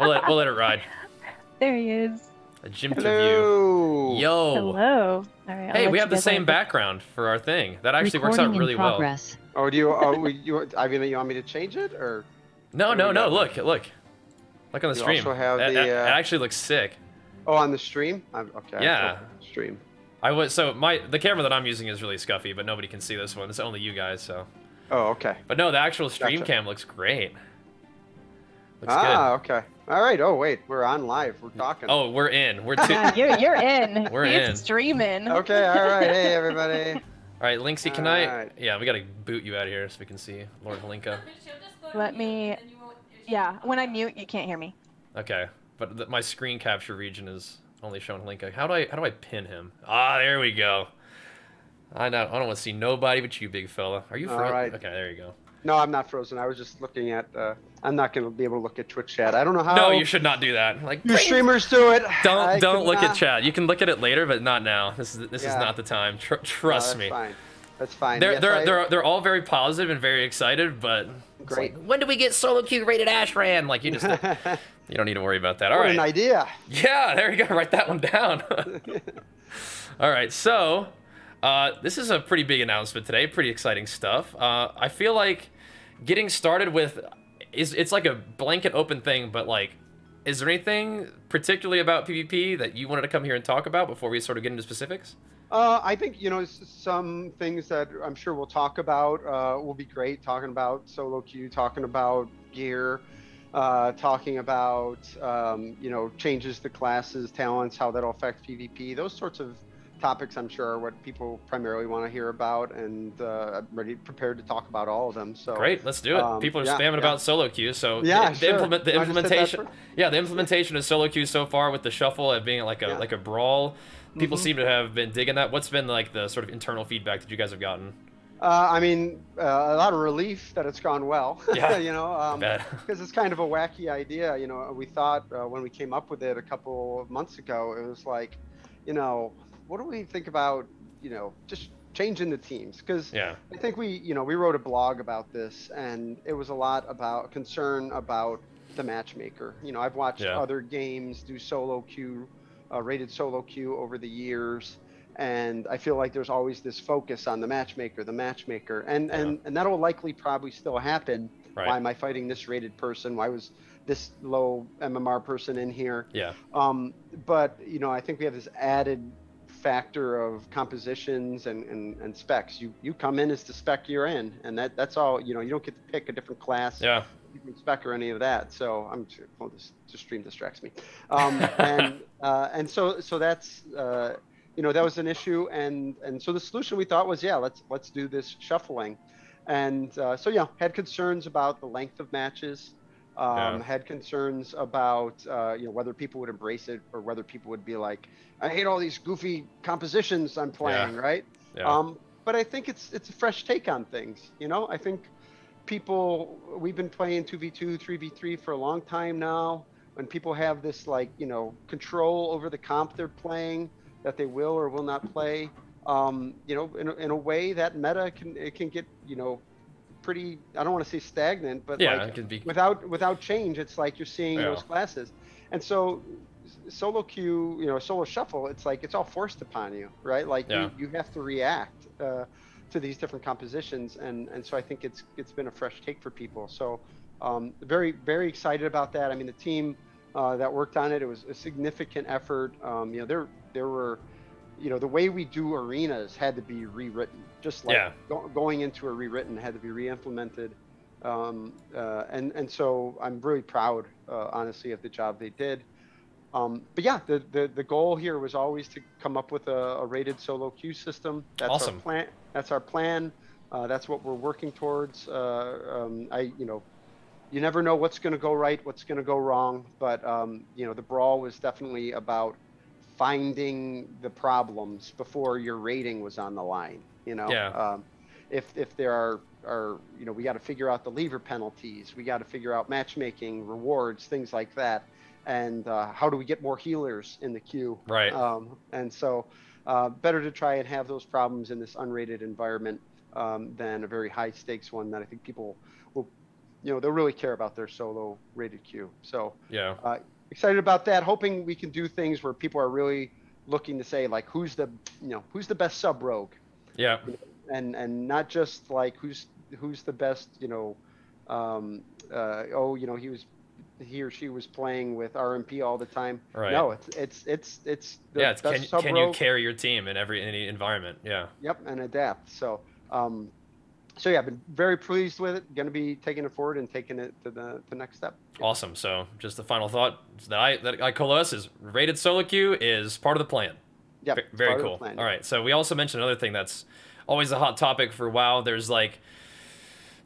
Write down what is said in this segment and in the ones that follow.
we'll let it ride. There he is. A gym to view. Hello. Yo. Hello. All right. Hey, we have the same background for our thing. That actually works out really well. Oh, do you? Oh, I mean, you want me to change it or? No. Look. Look on the stream. Also have it actually looks sick. Oh, on the stream? Okay. Yeah. Stream. The camera that I'm using is really scuffy, but nobody can see this one. It's only you guys, so. Oh, okay. But no, the actual stream cam looks great. Looks good. Okay. All right. Oh, wait. We're on live. We're talking. Oh, we're in. We're you're in. We're in. Streaming. Okay. All right. Hey, everybody. All right, Linksy, can I? Right. Yeah, we gotta boot you out of here so we can see Lord Holinka. Let me. Yeah. When I mute, you can't hear me. Okay, but my screen capture region is only showing Holinka. How do I pin him? Ah, there we go. I don't want to see nobody but you, big fella. Are you frozen? All right. Okay, there you go. No, I'm not frozen. I was just looking at. I'm not going to be able to look at Twitch chat. I don't know how. No, you should not do that. Like you streamers do it. Don't look at chat. You can look at it later, but not now. This is not the time. Trust me. Fine. That's fine. They're all very positive and very excited, but great. Like, when do we get solo queue rated Ashran? Like you just you don't need to worry about that. All right. An idea. Yeah, there you go. Write that one down. All right, so. This is a pretty big announcement today, pretty exciting stuff. I feel like getting started with, it's like a blanket open thing, but like, is there anything particularly about PvP that you wanted to come here and talk about before we sort of get into specifics? I think, some things that I'm sure we'll talk about will be great, talking about solo queue, talking about gear, talking about, changes to classes, talents, how that'll affect PvP, those sorts of topics I'm sure are what people primarily want to hear about, and I'm prepared to talk about all of them. So great, let's do it. People are spamming about solo queue, so the implementation, the implementation of solo queue so far with the shuffle of being like a brawl, people seem to have been digging that. What's been like the sort of internal feedback that you guys have gotten? I mean, a lot of relief that it's gone well. Yeah, because it's kind of a wacky idea. We thought when we came up with it a couple of months ago, it was like, what do we think about, just changing the teams? Because I think we wrote a blog about this, and it was a lot about concern about the matchmaker. I've watched other games do solo queue, rated solo queue over the years, and I feel like there's always this focus on the matchmaker, and that'll likely probably still happen. Right. Why am I fighting this rated person? Why was this low MMR person in here? Yeah. But I think we have this added factor of compositions and specs. You come in as the spec you're in, and that's all. You don't get to pick a different class, different spec or any of that. So this stream distracts me, and so that's that was an issue, and so the solution we thought was let's do this shuffling, and had concerns about the length of matches. Had concerns about whether people would embrace it or whether people would be like, I hate all these goofy compositions I'm playing, right? Yeah. But I think it's a fresh take on things. I think we've been playing 2v2, 3v3 for a long time now. When people have this control over the comp they're playing, that they will or will not play, in a way that meta can get pretty, I don't want to say stagnant, but it can be without change. It's like you're seeing those classes, and so solo queue, solo shuffle, it's like it's all forced upon you, right? Like you have to react to these different compositions, and so I think it's been a fresh take for people. So very, very excited about that. I mean, the team that worked on it, it was a significant effort. There were the way we do arenas had to be rewritten, just like going into a rewritten had to be re-implemented. And so I'm really proud, honestly, of the job they did. But the goal here was always to come up with a rated solo queue system. That's awesome. Our plan. That's our plan. That's what we're working towards. You never know what's going to go right, what's going to go wrong. But the brawl was definitely about finding the problems before your rating was on the line. If there are we got to figure out the lever penalties, we got to figure out matchmaking, rewards, things like that, and how do we get more healers in the queue, right? And so better to try and have those problems in this unrated environment than a very high stakes one that I think people will they'll really care about their solo rated queue. So Yeah. excited about that. Hoping we can do things where people are really looking to say like who's the best sub rogue. Yeah. And not just like who's the best, he or she was playing with RMP all the time. Right. No, it's the Yeah, best sub can you rogue. carry your team in any environment? Yeah. Yep, and adapt. So yeah, I've been very pleased with it. Going to be taking it forward and taking it to the next step. Awesome. So just the final thought that I coalesce is rated solo queue is part of the plan. Yeah, Very cool. All right. So we also mentioned another thing that's always a hot topic for WoW. There's like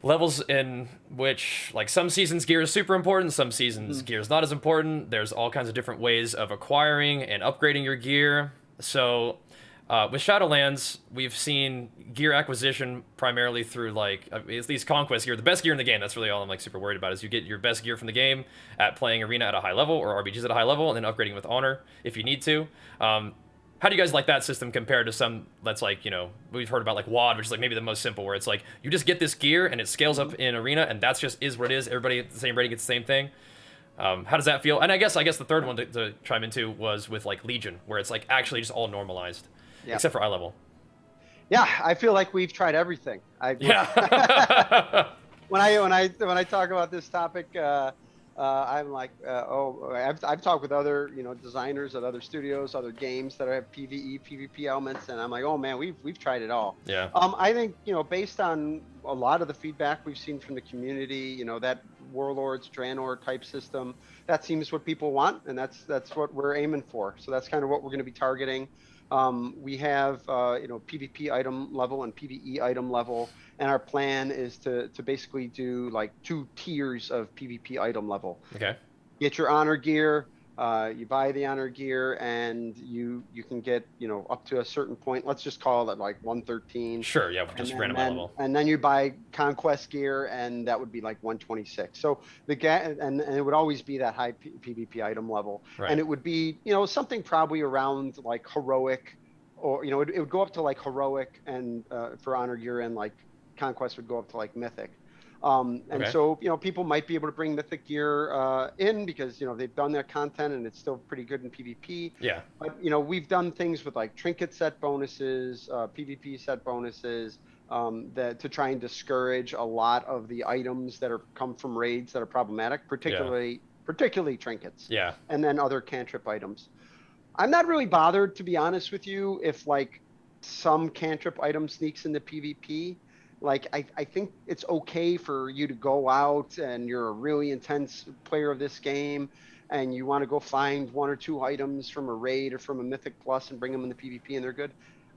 levels in which like some seasons gear is super important, some seasons gear is not as important. There's all kinds of different ways of acquiring and upgrading your gear. So with Shadowlands, we've seen gear acquisition primarily through like at least conquest gear, the best gear in the game. That's really all I'm like super worried about is you get your best gear from the game at playing arena at a high level or RBGs at a high level, and then upgrading with honor if you need to. How do you guys like that system compared to some that's like, we've heard about like WoD, which is like maybe the most simple, where it's like you just get this gear and it scales up in arena, and that's just is what it is. Everybody at the same rating gets the same thing. How does that feel? And I guess the third one to chime into was with like Legion, where it's like actually just all normalized. Yeah. Except for eye level. Yeah, I feel like we've tried everything. Yeah. when I talk about this topic, I'm like, I've talked with other designers at other studios, other games that have PvE, PvP elements, and I'm like, oh man, we've tried it all. Yeah. I think based on a lot of the feedback we've seen from the community, that Warlords, Draenor type system, that seems what people want, and that's what we're aiming for. So that's kind of what we're going to be targeting. We have PvP item level and PvE item level, and our plan is to basically do like 2 tiers of PvP item level. Okay. Get your honor gear, you buy the honor gear, and you can get up to a certain point. Let's just call it like 113. Sure. Yeah. Just random level. And then you buy conquest gear, and that would be like 126. So and it would always be that high PvP item level, right. And it would be something probably around like heroic, or it would go up to like heroic, and for honor gear, and like conquest would go up to like mythic. And so, people might be able to bring mythic gear in because, they've done their content and it's still pretty good in PvP. Yeah. But, we've done things with like trinket set bonuses, PvP set bonuses, that to try and discourage a lot of the items that come from raids that are problematic, particularly trinkets. Yeah. And then other cantrip items. I'm not really bothered, to be honest with you, if like some cantrip item sneaks into PvP. Like, I think it's okay for you to go out and you're a really intense player of this game and you want to go find 1 or 2 items from a raid or from a Mythic Plus and bring them into PvP and they're good.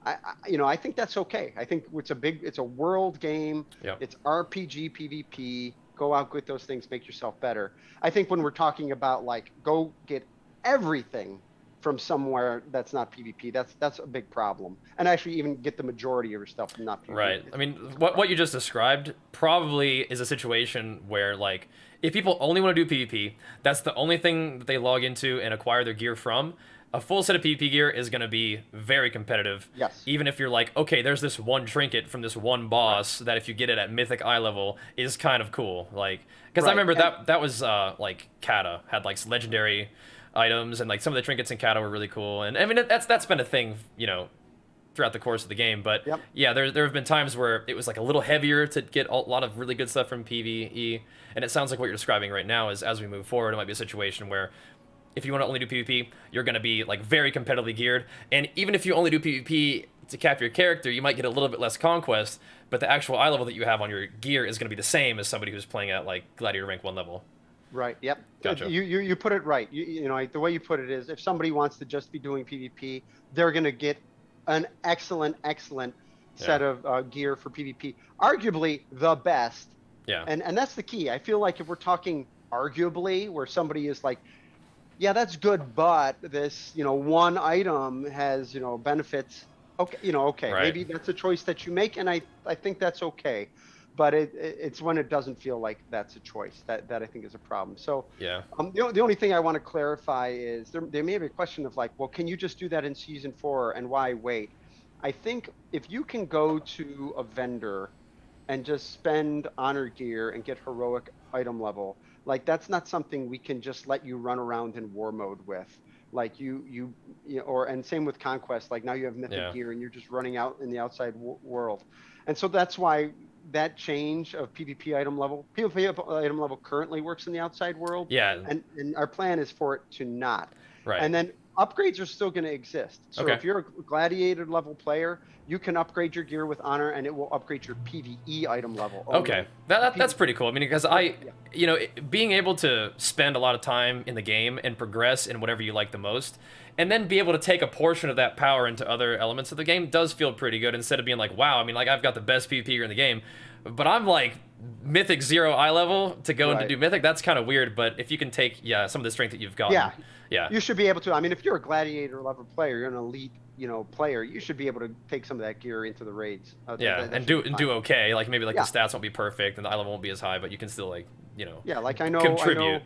I think that's okay. I think it's a world game. Yep. It's RPG PvP. Go out, get those things, make yourself better. I think when we're talking about like, go get everything from somewhere that's not PvP, that's a big problem. And actually even get the majority of your stuff from not PvP. Right. I mean, what you just described probably is a situation where, like, if people only want to do PvP, that's the only thing that they log into and acquire their gear from, a full set of PvP gear is going to be very competitive. Yes. Even if you're like, okay, there's this one trinket from this one boss that if you get it at Mythic eye level is kind of cool. Like, because I remember that was, like, Kata had, like, legendary items, and like some of the trinkets in Kata were really cool, and I mean that's been a thing throughout the course of the game. But yeah, there have been times where it was like a little heavier to get a lot of really good stuff from PvE, and it sounds like what you're describing right now is as we move forward, it might be a situation where if you want to only do PvP, you're going to be like very competitively geared, and even if you only do PvP to cap your character, you might get a little bit less conquest, but the actual eye level that you have on your gear is going to be the same as somebody who's playing at like Gladiator rank 1 level. Right. Yep. Gotcha. You put it right. The way you put it is, if somebody wants to just be doing PvP, they're going to get an excellent set of gear for PvP. Arguably the best. Yeah. And that's the key. I feel like if we're talking arguably, where somebody is like, yeah, that's good, but this one item has benefits. Okay. Okay. Right. Maybe that's a choice that you make, and I think that's okay. But it's when it doesn't feel like that's a choice that I think is a problem. So yeah, the only thing I want to clarify is there may be a question of like, well, can you just do that in Season 4 and why wait? I think if you can go to a vendor and just spend honor gear and get heroic item level, like that's not something we can just let you run around in war mode with. Like and same with conquest. Like now you have mythic gear and you're just running out in the outside world, and so that's why that change of PvP item level, PvP item level currently works in the outside world. Yeah. And our plan is for it to not. Right. And then upgrades are still going to exist. So if you're a gladiator level player, you can upgrade your gear with honor and it will upgrade your PvE item level only. Okay, that's pretty cool. I mean, because being able to spend a lot of time in the game and progress in whatever you like the most, and then be able to take a portion of that power into other elements of the game does feel pretty good, instead of being like, wow, I mean, like I've got the best PvP gear in the game, but I'm like Mythic 0 eye level to go and to do Mythic. That's kind of weird, but if you can take, some of the strength that you've got. Yeah. You should be able to. I mean, if you're a gladiator level player, you're an elite, player, you should be able to take some of that gear into the raids. And do okay. Like maybe the stats won't be perfect and the eye level won't be as high, but you can still like I know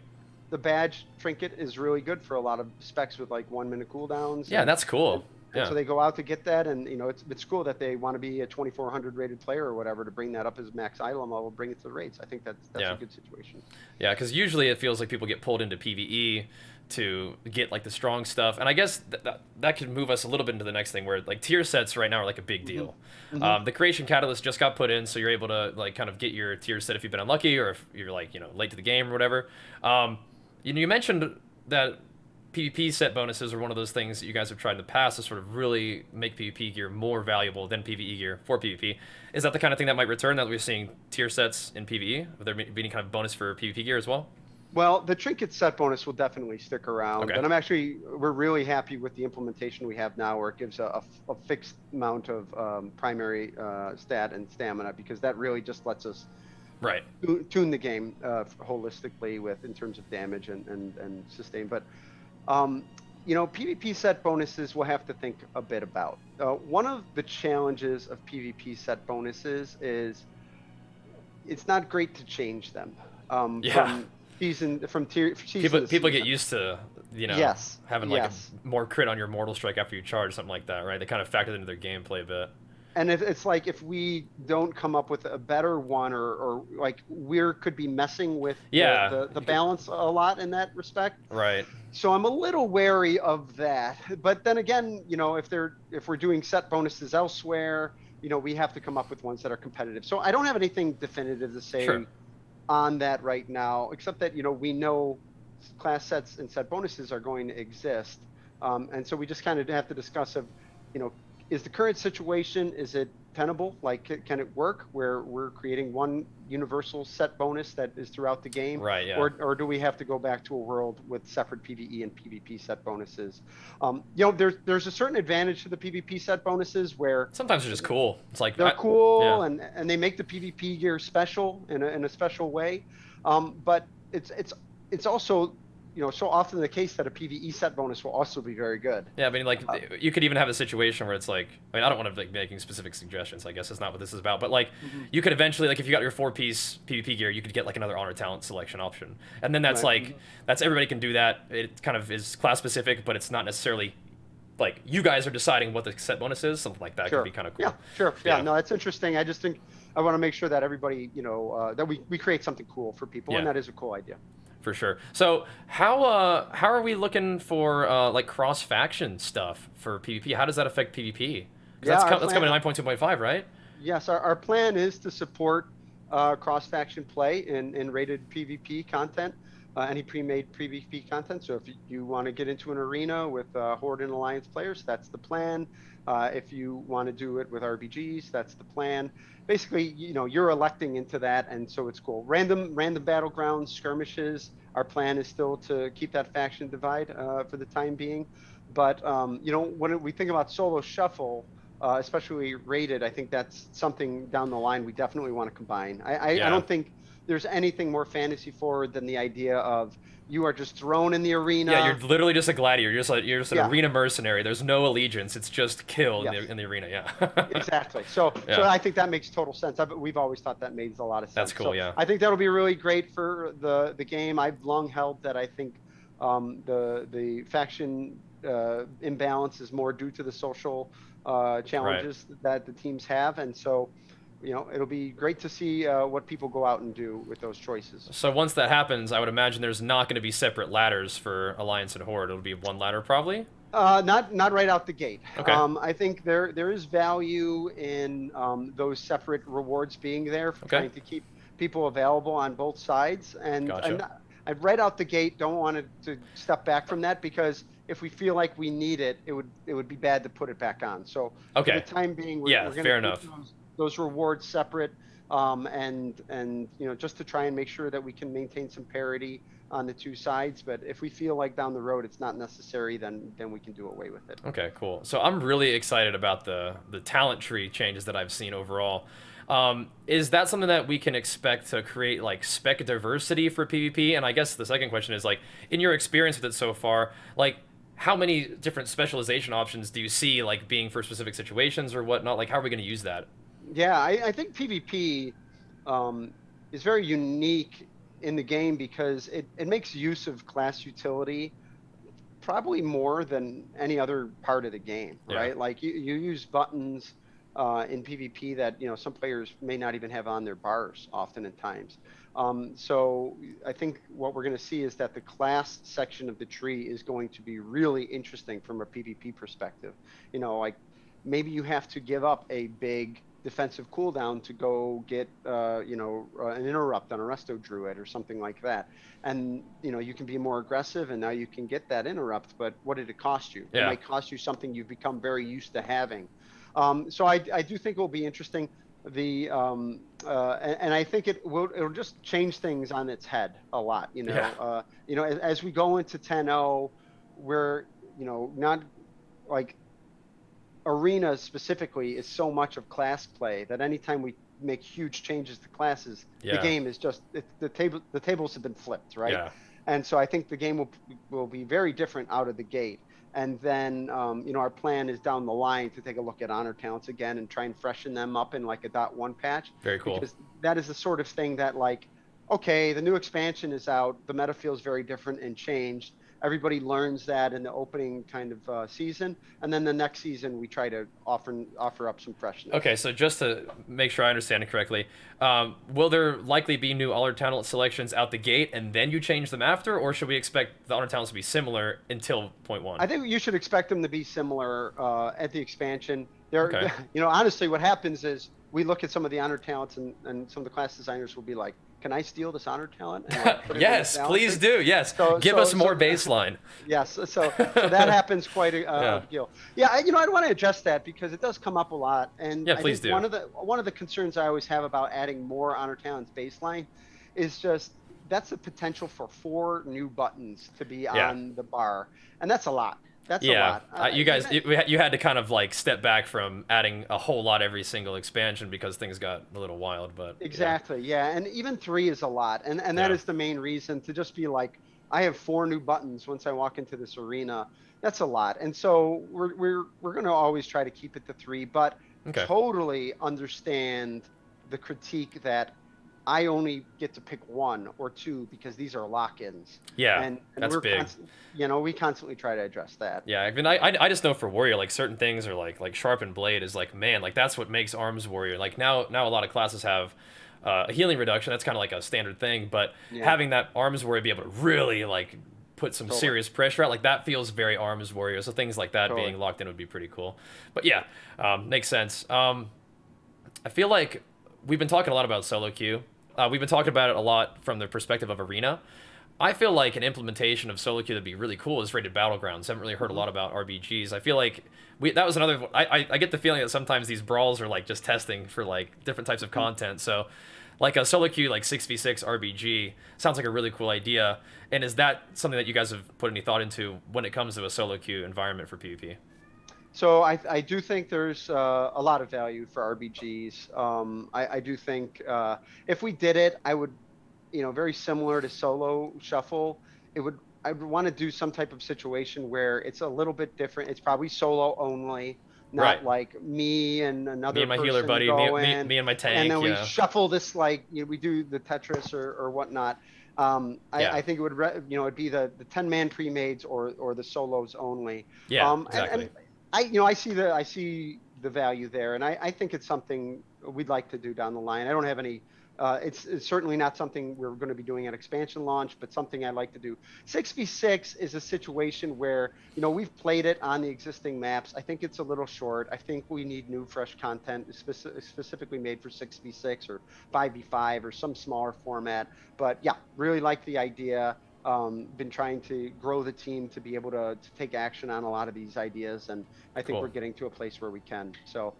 the badge trinket is really good for a lot of specs with like 1 minute cooldowns. Yeah, that's cool. And so they go out to get that, and it's cool that they want to be a 2400 rated player or whatever to bring that up as max item level, bring it to the raids. I think that's a good situation. Yeah, because usually it feels like people get pulled into PvE to get like the strong stuff, and I guess that could move us a little bit into the next thing, where like tier sets right now are like a big deal. The creation catalyst just got put in, so you're able to like kind of get your tier set if you've been unlucky or if you're like late to the game or whatever. You mentioned that PvP set bonuses are one of those things that you guys have tried in the past to sort of really make PvP gear more valuable than PvE gear for PvP. Is that the kind of thing that might return, that we're seeing tier sets in PvE? Would there be any kind of bonus for PvP gear as well? Well, the trinket set bonus will definitely stick around, and we're really happy with the implementation we have now, where it gives a fixed amount of primary stat and stamina, because that really just lets us tune the game holistically in terms of damage and sustain. But PvP set bonuses we'll have to think a bit about. One of the challenges of PvP set bonuses is it's not great to change them. From tier season people get used to having like more crit on your mortal strike after you charge, something like that, right? They kind of factor into their gameplay a bit. And it's like if we don't come up with a better one, or like could be messing with the balance a lot in that respect. Right. So I'm a little wary of that. But then again, if we're doing set bonuses elsewhere, we have to come up with ones that are competitive. So I don't have anything definitive to say on that right now, except that we know class sets and set bonuses are going to exist, and so we just kind of have to discuss is the current situation, is it tenable? Like, can it work where we're creating one universal set bonus that is throughout the game? Right, yeah. Or do we have to go back to a world with separate PvE and PvP set bonuses? There's a certain advantage to the PvP set bonuses where sometimes they're just cool. It's like they're cool, and they make the PvP gear special in a special way. But it's also so often the case that a PvE set bonus will also be very good. Yeah, I mean, like, you could even have a situation where it's like, I mean, I don't want to be making specific suggestions, I guess that's not what this is about, but like, you could eventually, like, if you got your 4-piece PvP gear, you could get like another honor talent selection option. And then that's that's everybody can do that. It kind of is class specific, but it's not necessarily like you guys are deciding what the set bonus is. Something like that could be kind of cool. Yeah, sure. Yeah, no, that's interesting. I just think I want to make sure that everybody, that we create something cool for people, and that is a cool idea. For sure. So how are we looking for like cross faction stuff for PvP? How does that affect PvP? That's coming to 9.2.5, right? Yes, our plan is to support cross faction play in rated PvP content, any pre-made PvP content. So if you want to get into an arena with Horde and Alliance players, that's the plan. If you want to do it with RPGs, that's the plan. Basically, you're electing into that, and so it's cool. Random battlegrounds, skirmishes. Our plan is still to keep that faction divide for the time being. But when we think about solo shuffle, especially rated, I think that's something down the line we definitely want to combine. I don't think there's anything more fantasy forward than the idea of you are just thrown in the arena. Yeah, you're literally just a gladiator. You're just an arena mercenary. There's no allegiance. It's just kill in the arena. Yeah. Exactly. So I think that makes total sense. We've always thought that makes a lot of sense. That's cool. So I think that'll be really great for the game. I've long held that I think the faction imbalance is more due to the social challenges that the teams have, and so it'll be great to see what people go out and do with those choices. So once that happens, I would imagine there's not going to be separate ladders for Alliance and Horde. It'll be one ladder probably. Not right out the gate. Okay. I think there is value in those separate rewards being there for trying to keep people available on both sides. And Gotcha. I right out the gate don't want to step back from that, because if we feel like we need it, it would be bad to put it back on. So for the time being, we're going to keep those rewards separate, and just to try and make sure that we can maintain some parity on the two sides. But if we feel like down the road it's not necessary, then we can do away with it. Okay, cool. So I'm really excited about the talent tree changes that I've seen overall. Is that something that we can expect to create like spec diversity for PvP? And I guess the second question is, like, in your experience with it so far, like, how many different specialization options do you see, like, being for specific situations or whatnot? Like, how are we going to use that? Yeah, I think PvP is very unique in the game because it makes use of class utility probably more than any other part of the game, right? Like you use buttons in PvP that some players may not even have on their bars often at times. So I think what we're going to see is that the class section of the tree is going to be really interesting from a PvP perspective. Like maybe you have to give up a big defensive cooldown to go get an interrupt on a resto druid or something like that, and you can be more aggressive, and now you can get that interrupt, but what did it cost you? It might cost you something you've become very used to having. So I do think it will be interesting. And I think it'll just change things on its head a lot. As we go into 10.0, we're not like Arena specifically is so much of class play that anytime we make huge changes to classes, the game is just the tables have been flipped, right? And so I think the game will be very different out of the gate. And then our plan is down the line to take a look at honor talents again and try and freshen them up in like a .1 patch. Very cool. Because that is the sort of thing that, like, okay, the new expansion is out, the meta feels very different and changed. Everybody learns that in the opening kind of season, and then the next season we try to offer up some freshness. Okay, so just to make sure I understand it correctly, will there likely be new honor talent selections out the gate, and then you change them after, or should we expect the honor talents to be similar until 0.1? I think you should expect them to be similar at the expansion. Honestly, what happens is we look at some of the honor talents, and some of the class designers will be like, "Can I steal this honor talent?" And yes, please do. Yes, give us more baseline. Yes, so that happens quite a deal. Yeah, I want to address that because it does come up a lot. And I please think do. one of the concerns I always have about adding more honor talents baseline is just that's a potential for 4 new buttons to be on the bar, and that's a lot. That's a lot. You had to kind of like step back from adding a whole lot every single expansion because things got a little wild. But exactly, and even 3 is a lot, and that is the main reason to just be like, I have 4 new buttons once I walk into this arena. That's a lot, and so we're going to always try to keep it to 3, but totally understand the critique that I only get to pick 1 or 2 because these are lock-ins. Yeah, and that's big. We constantly try to address that. Yeah, I mean, I just know for Warrior, like certain things are like Sharpened Blade is like, man, like that's what makes Arms Warrior. Like now a lot of classes have a healing reduction. That's kind of like a standard thing, but having that Arms Warrior be able to really like put some serious pressure out, like that feels very Arms Warrior. So things like that being locked in would be pretty cool. But yeah, makes sense. I feel like we've been talking a lot about solo queue. We've been talking about it a lot from the perspective of Arena. I feel like an implementation of solo queue that'd be really cool is rated battlegrounds. I haven't really heard a lot about RBGs. I feel like that was another. I get the feeling that sometimes these brawls are like just testing for like different types of content. So, like a solo queue like 6v6 RBG sounds like a really cool idea. And is that something that you guys have put any thought into when it comes to a solo queue environment for PvP? So I do think there's a lot of value for RBGs. I do think if we did it, I would, very similar to solo shuffle, I would want to do some type of situation where it's a little bit different. It's probably solo only, not like me and another me and my person healer buddy, me and my tank, and then we shuffle this like we do the Tetris or whatnot. I think it would it'd be the 10-man pre-mades or the solos only. Yeah, exactly. And I see the value there, and I think it's something we'd like to do down the line. I don't have any. It's certainly not something we're going to be doing at expansion launch, but something I'd like to do. 6v6 is a situation where, you know, we've played it on the existing maps. I think it's a little short. I think we need new, fresh content specifically made for 6v6 or 5v5 or some smaller format. But yeah, really like the idea. Been trying to grow the team to be able to take action on a lot of these ideas, and I think we're getting to a place where we can. So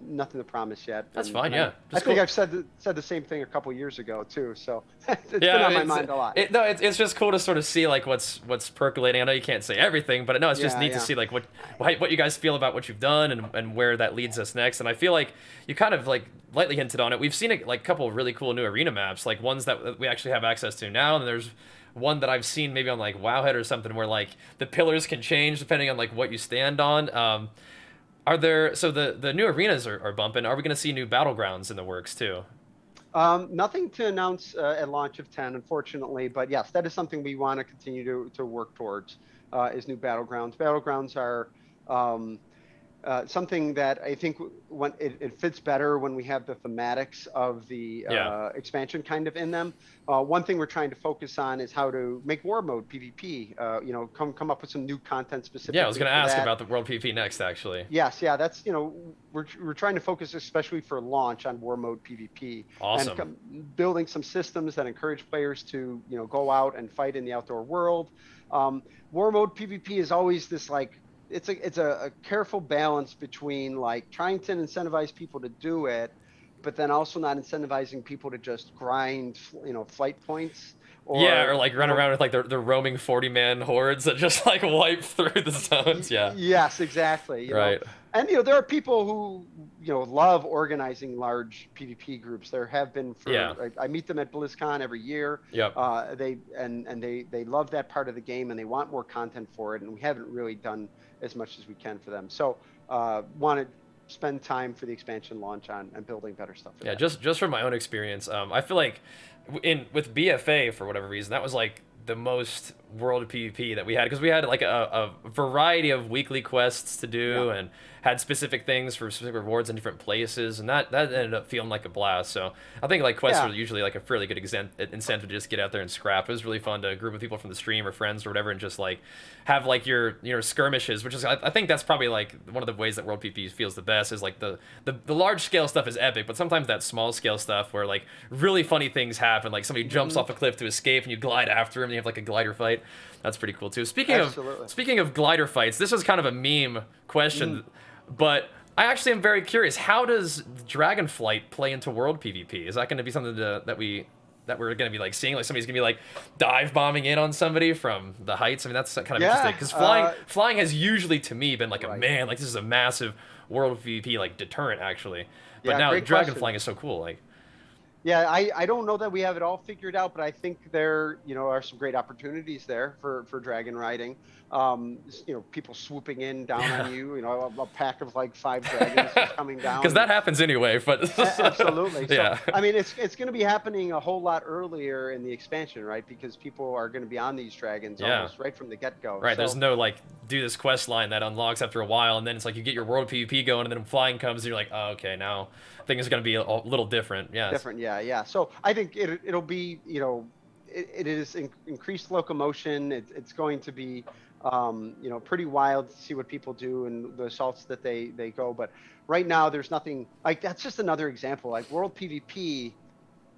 nothing to promise yet. That's fine, yeah. I think I've said the same thing a couple years ago too, so it's been on my mind a lot. It's just cool to sort of see like what's percolating. I know you can't say everything, but no, it's just neat to see like what you guys feel about what you've done and where that leads us next. And I feel like you kind of like lightly hinted on it. We've seen like a couple of really cool new arena maps, like ones that we actually have access to now, and there's one that I've seen maybe on like Wowhead or something where like the pillars can change depending on like what you stand on. Are there, so the new arenas are bumping. Are we going to see new battlegrounds in the works too? Nothing to announce at launch of 10, unfortunately, but yes, that is something we want to continue to work towards, is new battlegrounds. Battlegrounds are something that I think when it fits better when we have the thematics of the expansion kind of in them. One thing we're trying to focus on is how to make war mode PvP. You know, come up with some new content specifically. Yeah, I was going to ask about the world PvP next, actually. Yes, yeah, that's, you know, we're trying to focus especially for launch on war mode PvP. Awesome. And building some systems that encourage players to, you know, go out and fight in the outdoor world. War mode PvP is always this like, it's a careful balance between like trying to incentivize people to do it, but then also not incentivizing people to just grind, you know, flight points. Or like run around with like the roaming 40-man hordes that just like wipe through the zones. Yeah. Yes, exactly. You right. know? And you know, there are people who, you know, love organizing large PvP groups. There have been for I meet them at BlizzCon every year. Yep. They love that part of the game and they want more content for it, and we haven't really done as much as we can for them. So want to spend time for the expansion launch on and building better stuff. Yeah, just from my own experience, I feel like with BFA, for whatever reason, that was like the most world PvP that we had, because we had like a variety of weekly quests to do and had specific things for specific rewards in different places, and that ended up feeling like a blast. So I think like quests are usually like a fairly good incentive to just get out there and scrap. It was really fun to group with people from the stream or friends or whatever and just like have like your skirmishes, which is I think that's probably like one of the ways that world PvP feels the best, is like the large scale stuff is epic, but sometimes that small scale stuff where like really funny things happen, like somebody jumps off a cliff to escape and you glide after him and you have like a glider fight. That's pretty cool too. Speaking of glider fights, this is kind of a meme question, but I actually am very curious. How does Dragonflight play into world PvP? Is that going to be something that we're going to be like seeing? Like somebody's going to be like dive bombing in on somebody from the heights? I mean, that's kind of interesting, because flying has usually to me been like man, like this is a massive world PvP like deterrent actually. But now Dragonflying is so cool. Like. Yeah, I don't know that we have it all figured out, but I think there, you know, are some great opportunities there for dragon riding. You know, people swooping down on you. You know, a pack of like 5 dragons just coming down. Because that happens anyway. But absolutely. So, I mean, it's going to be happening a whole lot earlier in the expansion, right? Because people are going to be on these dragons almost right from the get-go. Right. So, there's no like do this quest line that unlocks after a while, and then it's like you get your world PvP going, and then flying comes, and you're like, oh, okay, now things are going to be a little different. Yeah. Different. Yeah. So I think it'll be, you know, it is increased locomotion. It's going to be, you know, pretty wild to see what people do and the assaults that they go. But right now there's nothing like that's just another example. Like world PvP,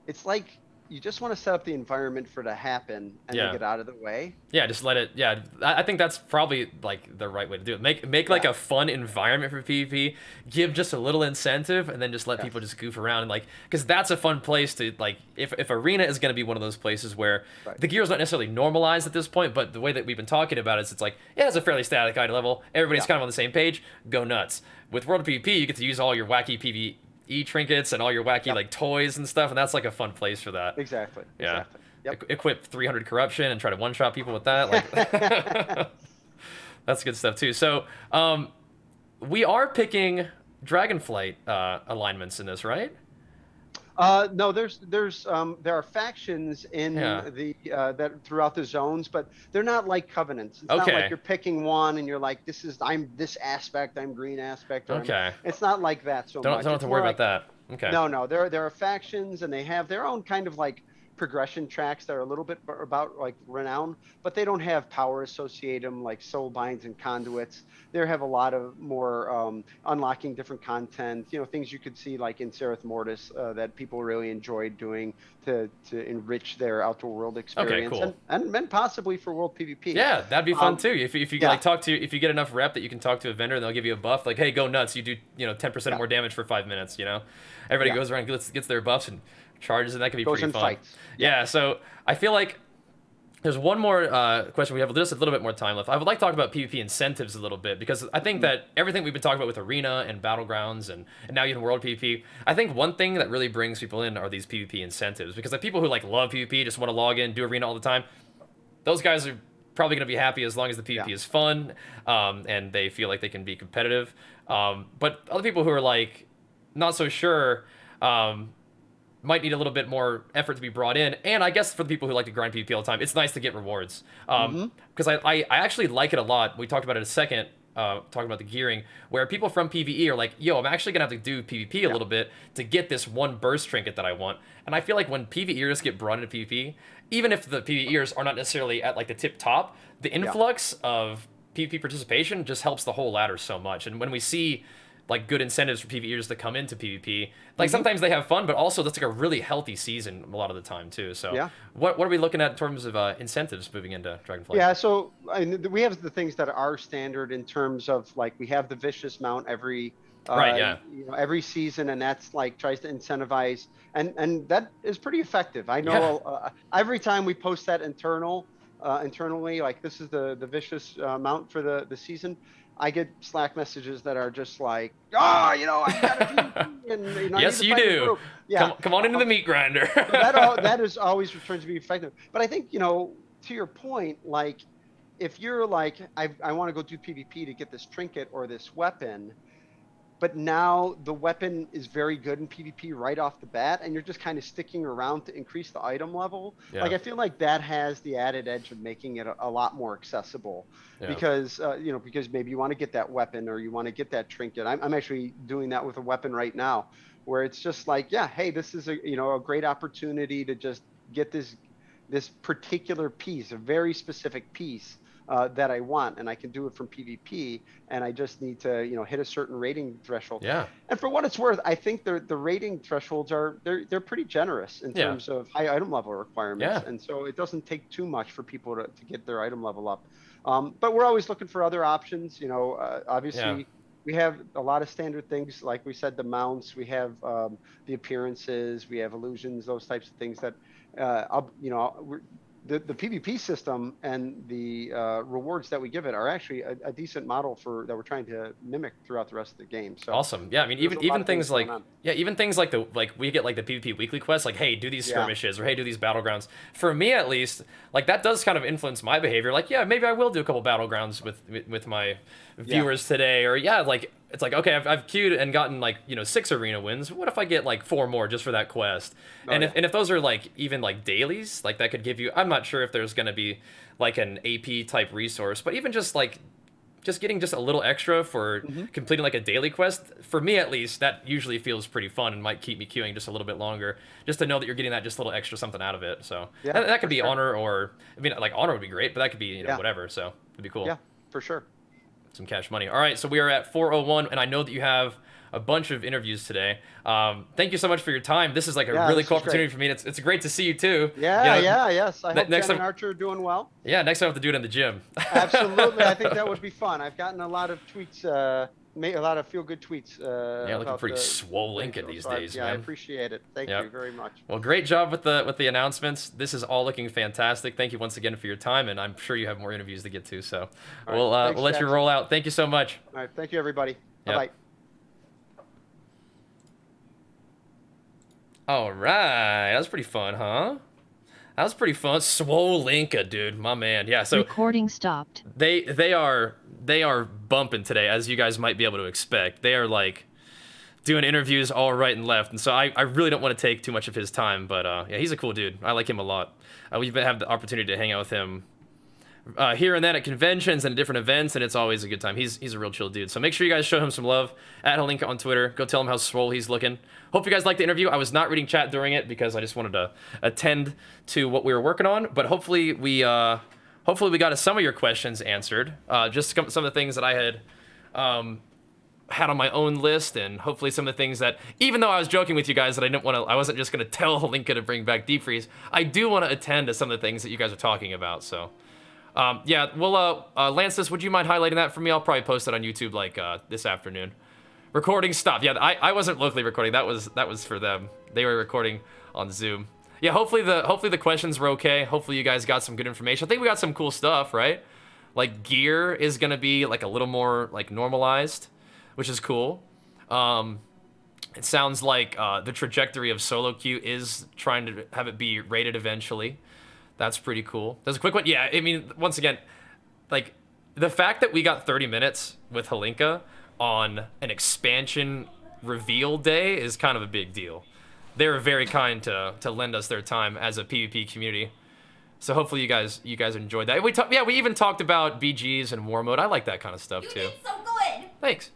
it's like you just want to set up the environment for it to happen and then get out of the way. Yeah, just let it. Yeah, I think that's probably like the right way to do it. Make like a fun environment for PvP. Give just a little incentive, and then just let people just goof around and like, because that's a fun place to like. If arena is going to be one of those places where the gear is not necessarily normalized at this point, but the way that we've been talking about it is it's like it's a fairly static eye level. Everybody's kind of on the same page. Go nuts. With World PvP, you get to use all your wacky PvE trinkets and all your wacky like toys and stuff, and that's like a fun place for that. Exactly. Yeah. Exactly. Yep. Equip 300 corruption and try to one-shot people with that. Like, that's good stuff too. So we are picking Dragonflight alignments in this, right? No, there are factions in the that throughout the zones, but they're not like covenants. It's not like you're picking one and you're like, I'm this aspect, I'm green aspect. Or it's not like that so much. Don't have to worry about that. Okay. No. There are factions, and they have their own kind of like progression tracks that are a little bit about like renown, but they don't have power associate them like soul binds and conduits. They have a lot of more unlocking different content, things you could see like in Sereth Mortis that people really enjoyed doing to enrich their outdoor world experience. Okay, cool. And possibly for world PvP. Yeah, that'd be fun too. If you yeah. like if you get enough rep that you can talk to a vendor and they'll give you a buff, like, hey, go nuts, you do 10% more damage for 5 minutes. Everybody goes around and gets their buffs and charges, and that could be pretty fun. Fights. Yeah, so I feel like there's one more question. We have just a little bit more time left. I would like to talk about PvP incentives a little bit, because I think that everything we've been talking about with Arena and Battlegrounds and now even World PvP, I think one thing that really brings people in are these PvP incentives, because the people who like love PvP, just want to log in, do Arena all the time, those guys are probably going to be happy as long as the PvP is fun and they feel like they can be competitive. But other people who are like not so sure might need a little bit more effort to be brought in. And I guess for the people who like to grind PvP all the time, it's nice to get rewards. Because I actually like it a lot. We talked about it in a second, talking about the gearing, where people from PvE are like, yo, I'm actually going to have to do PvP a little bit to get this one burst trinket that I want. And I feel like when PvEers get brought into PvP, even if the PvEers are not necessarily at like the tip top, the influx of PvP participation just helps the whole ladder so much. And when we see like good incentives for PvEers to come into PvP, like sometimes they have fun, but also that's like a really healthy season a lot of the time too. So what are we looking at in terms of incentives moving into Dragonflight? Yeah, so we have the things that are standard in terms of like we have the vicious mount every every season, and that's like tries to incentivize, and that is pretty effective. I know every time we post that internally, like this is the vicious mount for the season, I get Slack messages that are just like, I got a PvP, and yes, you do. Yeah, come on into the meat grinder. that is always returns to be effective. But I think to your point, like if you're like, I want to go do PvP to get this trinket or this weapon, but now the weapon is very good in PvP right off the bat, and you're just kind of sticking around to increase the item level. Like I feel like that has the added edge of making it a lot more accessible, because because maybe you want to get that weapon or you want to get that trinket. I'm actually doing that with a weapon right now, where it's just like, hey, this is a great opportunity to just get this particular piece, a very specific piece. That I want, and I can do it from PvP, and I just need to hit a certain rating threshold. Yeah. And for what it's worth, I think the rating thresholds they're pretty generous in terms of high item level requirements, and so it doesn't take too much for people to get their item level up. But we're always looking for other options. Obviously we have a lot of standard things, like we said, the mounts, we have the appearances, we have illusions, those types of things that the PvP system and the rewards that we give it are actually a decent model that we're trying to mimic throughout the rest of the game. So awesome. Yeah, I mean, even things like even things like we get like the PvP weekly quests, like, hey, do these skirmishes, or hey, do these battlegrounds. For me at least, like that does kind of influence my behavior. Like, maybe I will do a couple battlegrounds with my viewers today, or like it's like, okay, I've queued and gotten like 6 arena wins. What if I get like 4 more just for that quest? If those are like even like dailies, like that could give you, I'm not sure if there's gonna be like an AP type resource, but even just getting just a little extra for completing like a daily quest, for me at least, that usually feels pretty fun and might keep me queuing just a little bit longer, just to know that you're getting that just little extra something out of it. So that could be honor, or I mean, like honor would be great, but that could be whatever. So it'd be cool. Yeah, for sure. Some cash money. All right, so we are at 4:01, and I know that you have a bunch of interviews today. Thank you so much for your time. This is like a really cool opportunity for me. It's great to see you too. Yes. I hope Jen and Archer are doing well. Yeah, next time I have to do it in the gym. Absolutely, I think that would be fun. I've gotten a lot of tweets, a lot of feel-good tweets. Looking pretty Swolinka these days, man. I appreciate it. Thank you very much. Well, great job with the announcements. This is all looking fantastic. Thank you once again for your time, and I'm sure you have more interviews to get to. So we'll let you roll out. Thank you so much. All right, thank you, everybody. Bye-bye. All right, that was pretty fun, huh? That was pretty fun. Swolinka, dude, my man. Yeah, so recording stopped. They are bumping today, as you guys might be able to expect. They are like doing interviews all right and left, and so I really don't want to take too much of his time, but he's a cool dude. I like him a lot. We've had the opportunity to hang out with him here and then at conventions and different events, and it's always a good time. He's a real chill dude. So make sure you guys show him some love at Holinka on Twitter. Go tell him how swole he's looking. Hope you guys liked the interview. I was not reading chat during it because I just wanted to attend to what we were working on. But hopefully we got some of your questions answered. Just some of the things that I had on my own list, and hopefully some of the things that, even though I was joking with you guys that I wasn't just gonna tell Holinka to bring back Deep Freeze, I do want to attend to some of the things that you guys are talking about. So. Yeah, well, Lances, would you mind highlighting that for me? I'll probably post it on YouTube like this afternoon. Recording stopped. Yeah, I wasn't locally recording. That was for them. They were recording on Zoom. Yeah, hopefully the questions were okay. Hopefully you guys got some good information. I think we got some cool stuff, right? Like gear is gonna be like a little more like normalized, which is cool. It sounds like the trajectory of solo queue is trying to have it be rated eventually. That's pretty cool. There's a quick one. Yeah, I mean, once again, like, the fact that we got 30 minutes with Holinka on an expansion reveal day is kind of a big deal. They were very kind to lend us their time as a PvP community. So hopefully you guys enjoyed that. We even talked about BGs and war mode. I like that kind of stuff too. You did so good. Thanks.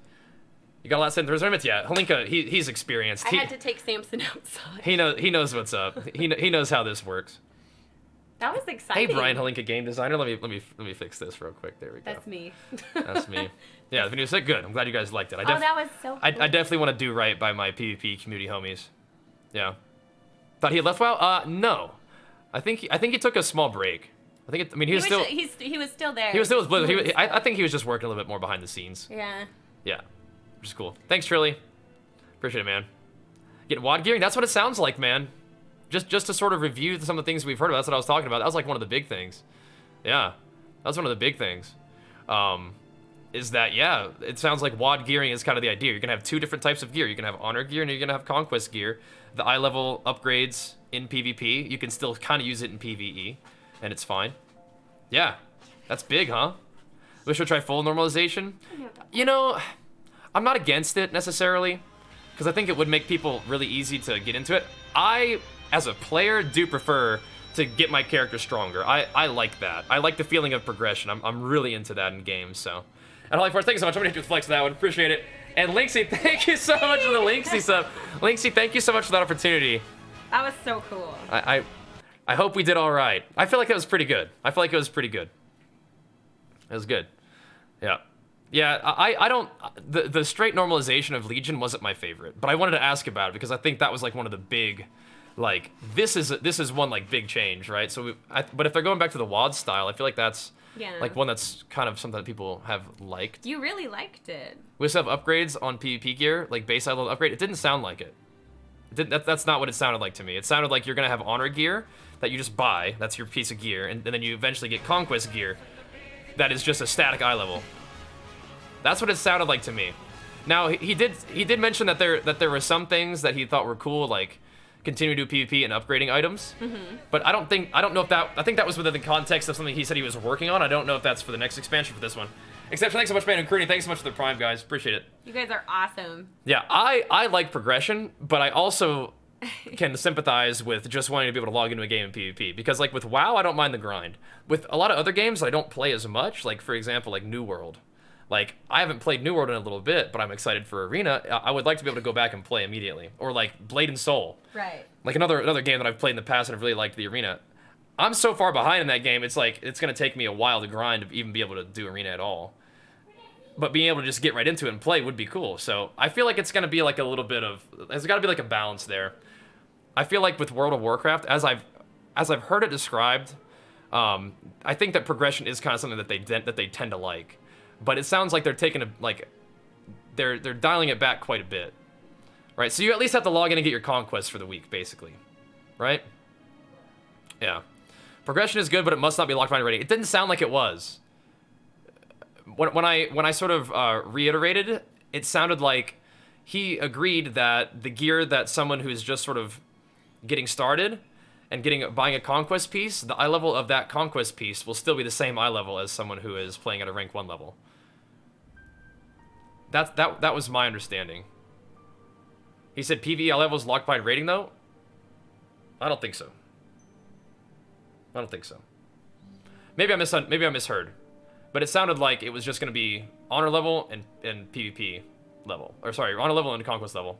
You got a lot said in the tournaments? Yeah, Holinka, he's experienced. I had to take Samson outside. He knows what's up. He knows how this works. That was exciting. Hey, Brian, Holinka game designer. Let me fix this real quick. There we go. That's me. That's me. Yeah, the video set good. I'm glad you guys liked it. Oh, that was so cool. I definitely want to do right by my PvP community homies. Yeah. Thought he had left WoW? No. I think he took a small break. He was still there. He was still with Blizzard. I think he was just working a little bit more behind the scenes. Yeah. Yeah. Which is cool. Thanks, Trilly. Appreciate it, man. Getting WOD gearing. That's what it sounds like, man. Just to sort of review some of the things we've heard about. That's what I was talking about. That was like one of the big things. Yeah, that was one of the big things. Is that, yeah, it sounds like WOD gearing is kind of the idea. You're going to have two different types of gear. You can have honor gear and you're going to have conquest gear. The eye level upgrades in PvP, you can still kind of use it in PvE, and it's fine. Yeah, that's big, huh? Wish we'd try full normalization. You know, I'm not against it necessarily, because I think it would make people really easy to get into it. I, as a player, do prefer to get my character stronger. I like that. I like the feeling of progression. I'm really into that in games, so. And Holy Force, thank you so much. I'm gonna hit you with flex for that one. Appreciate it. And Linksy, thank you so much for the Linksy sub. Linksy, thank you so much for that opportunity. That was so cool. I hope we did all right. I feel like it was pretty good. It was good. Yeah. Yeah, I don't, the straight normalization of Legion wasn't my favorite, but I wanted to ask about it because I think that was like one of the big, like, this is one like big change, right? So, but if they're going back to the WoD style, I feel like that's like one that's kind of something that people have liked. You really liked it. We also have upgrades on PvP gear, like base level upgrade. It didn't sound like it. That's not what it sounded like to me. It sounded like you're gonna have honor gear that you just buy, that's your piece of gear, and then you eventually get conquest gear that is just a static eye level. That's what it sounded like to me. Now he did mention that there were some things that he thought were cool, like continue to do PvP and upgrading items. Mm-hmm. But I don't know if that, I think that was within the context of something he said he was working on. I don't know if that's for the next expansion for this one. Except thanks so much, man, and Courtney, thanks so much for the Prime, guys. Appreciate it. You guys are awesome. Yeah, I like progression, but I also can sympathize with just wanting to be able to log into a game in PvP. Because like with WoW, I don't mind the grind. With a lot of other games that I don't play as much, like for example, like New World. Like, I haven't played New World in a little bit, but I'm excited for Arena. I would like to be able to go back and play immediately. Or like Blade and Soul. Right. Like another game that I've played in the past and I've really liked the Arena. I'm so far behind in that game, it's like, it's going to take me a while to grind to even be able to do Arena at all. But being able to just get right into it and play would be cool. So I feel like it's going to be like a little bit of, there's got to be like a balance there. I feel like with World of Warcraft, as I've heard it described, I think that progression is kind of something that they tend to like. But it sounds like they're taking they're dialing it back quite a bit, right? So you at least have to log in and get your conquests for the week, basically, right? Yeah, progression is good, but it must not be locked behind rating. It didn't sound like it was. When I sort of reiterated, it sounded like he agreed that the gear that someone who's just sort of getting started and buying a conquest piece, the eye level of that conquest piece will still be the same eye level as someone who is playing at a rank 1 level. That was my understanding. He said PvE level is locked by rating though? I don't think so. Maybe I misheard. But it sounded like it was just going to be honor level and PvP level. Or sorry, honor level and conquest level.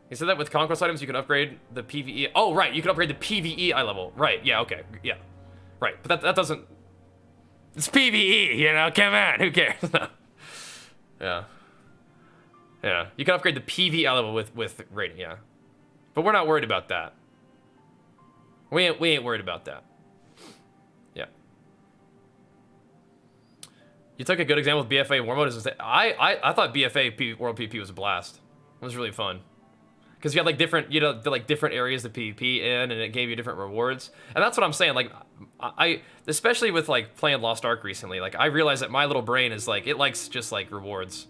He said that with conquest items you can upgrade the PvE. Oh, right, you can upgrade the PvE eye level. Right, yeah, okay, yeah. Right, but that doesn't... It's PvE, you know, come on, who cares? Yeah. Yeah, you can upgrade the PvE eye level with rating, yeah. But we're not worried about that. We ain't worried about that. Yeah. You took a good example with BFA War Mode. I thought BFA World PvP was a blast. It was really fun. Because you had like different, you know, like different areas to PvP in, and it gave you different rewards. And that's what I'm saying. Like, I especially with like playing Lost Ark recently, like I realized that my little brain is like, it likes just like rewards.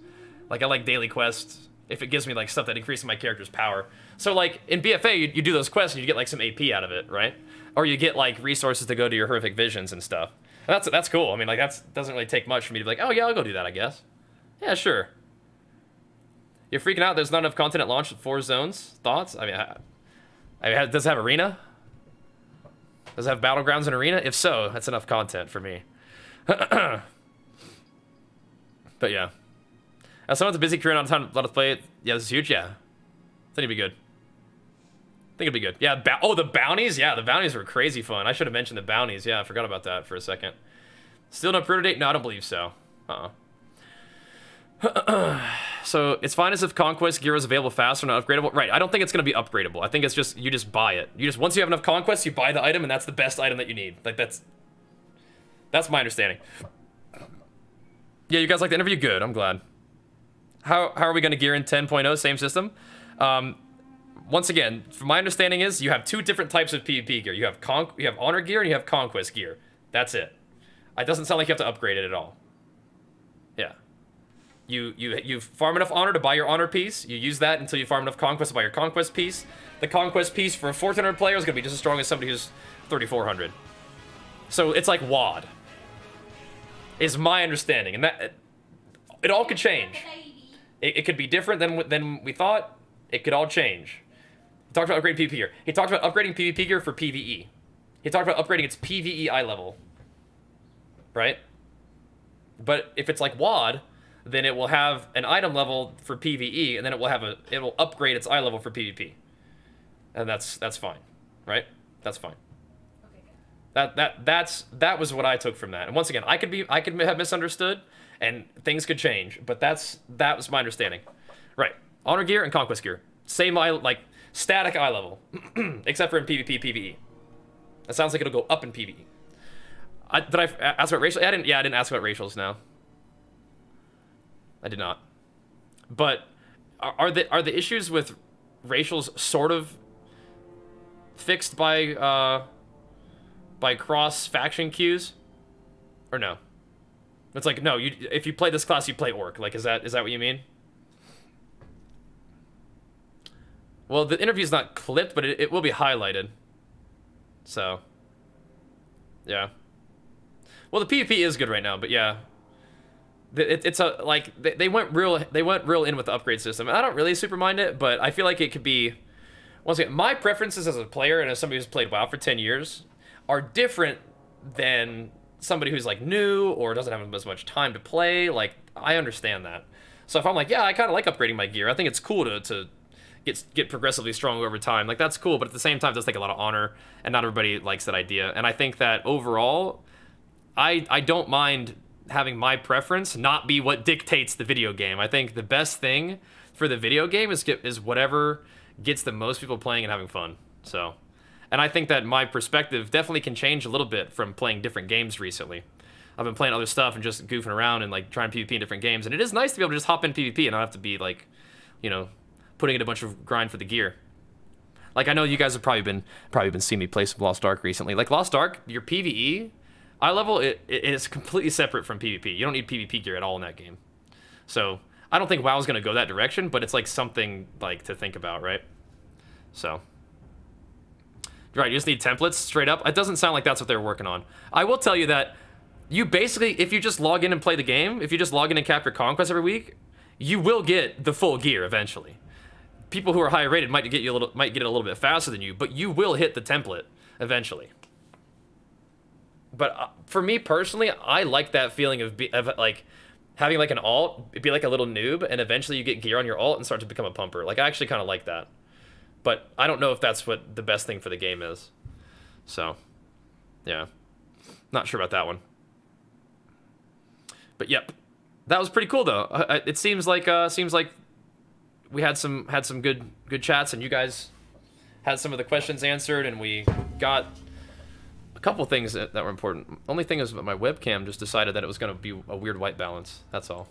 Like I like daily quests if it gives me like stuff that increases my character's power. So like in BFA, you do those quests and you get like some AP out of it, right? Or you get like resources to go to your horrific visions and stuff. And that's cool. I mean, like doesn't really take much for me to be like, oh yeah, I'll go do that, I guess. Yeah, sure. You're freaking out. There's not enough content at launch with 4 zones. Thoughts? I mean, does it have arena? Does it have battlegrounds and arena? If so, that's enough content for me. But yeah. As someone's a busy career, not a time to let us play it. Yeah, this is huge. Yeah. I think it'd be good. I think it'd be good. Yeah. Oh, the bounties? Yeah, the bounties were crazy fun. I should have mentioned the bounties. Yeah, I forgot about that for a second. Still no pre-order date? No, I don't believe so. So it's fine as if conquest gear is available fast or not upgradable. Right, I don't think it's going to be upgradable. I think it's just, you just buy it. Once you have enough conquests, you buy the item, and that's the best item that you need. Like, that's my understanding. Yeah, you guys like the interview? Good, I'm glad. How are we going to gear in 10.0, same system? Once again, from my understanding is you have 2 different types of PvP gear. You have honor gear and you have conquest gear. That's it. It doesn't sound like you have to upgrade it at all. Yeah. You farm enough honor to buy your honor piece. You use that until you farm enough conquest to buy your conquest piece. The conquest piece for a 1400 player is going to be just as strong as somebody who's 3400. So it's like WoD. Is my understanding, and that it all could change. It could be different than we thought. It could all change. He talked about upgrading PvP gear. He talked about upgrading PvP gear for PvE. He talked about upgrading its PvE eye level. Right? But if it's like WoD, then it will have an item level for PvE, and then it will upgrade its eye level for PvP. And that's fine. Right? That's fine. That was what I took from that. And once again, I could have misunderstood, and things could change, but that was my understanding. Right. Honor gear and conquest gear. Same like static eye level. Except for in PvP, PvE. That sounds like it'll go up in PvE. Did I ask about racial? I didn't ask about racials now. I did not. But are the issues with racials sort of fixed by cross faction queues, or no? It's like, no, if you play this class, you play orc. Like, is that what you mean? Well, the interview's not clipped, but it will be highlighted. So, yeah. Well, the PvP is good right now, but yeah, it's a like they went real in with the upgrade system. I don't really super mind it, but I feel like it could be. Once again, my preferences as a player and as somebody who's played WoW for 10 years are different than somebody who's like new or doesn't have as much time to play. Like, I understand that. So if I'm like, yeah, I kind of like upgrading my gear. I think it's cool to get progressively stronger over time. Like, that's cool, but at the same time, it does take a lot of honor, and not everybody likes that idea. And I think that overall, I don't mind having my preference not be what dictates the video game. I think the best thing for the video game is whatever gets the most people playing and having fun. So, and I think that my perspective definitely can change a little bit from playing different games recently. I've been playing other stuff and just goofing around and like trying PvP in different games, and it is nice to be able to just hop in PvP and not have to be like, you know, putting in a bunch of grind for the gear. Like, I know you guys have probably been seeing me play some Lost Ark recently. Like, Lost Ark, your PvE eye level, it is completely separate from PvP. You don't need PvP gear at all in that game. So I don't think WoW's gonna go that direction, but it's like something like to think about, right? So, right, you just need templates straight up. It doesn't sound like that's what they're working on. I will tell you that you basically, if you just log in and play the game, if you just log in and capture conquest every week, you will get the full gear eventually. People who are higher rated might get it a little bit faster than you, but you will hit the template eventually. But for me personally, I like that feeling of like having like an alt, be like a little noob, and eventually you get gear on your alt and start to become a pumper. Like I actually kind of like that. But I don't know if that's what the best thing for the game is. So, yeah, not sure about that one. But yep, that was pretty cool though. It seems like we had some good chats, and you guys had some of the questions answered, and we got a couple things that were important. Only thing is that my webcam just decided that it was going to be a weird white balance. That's all.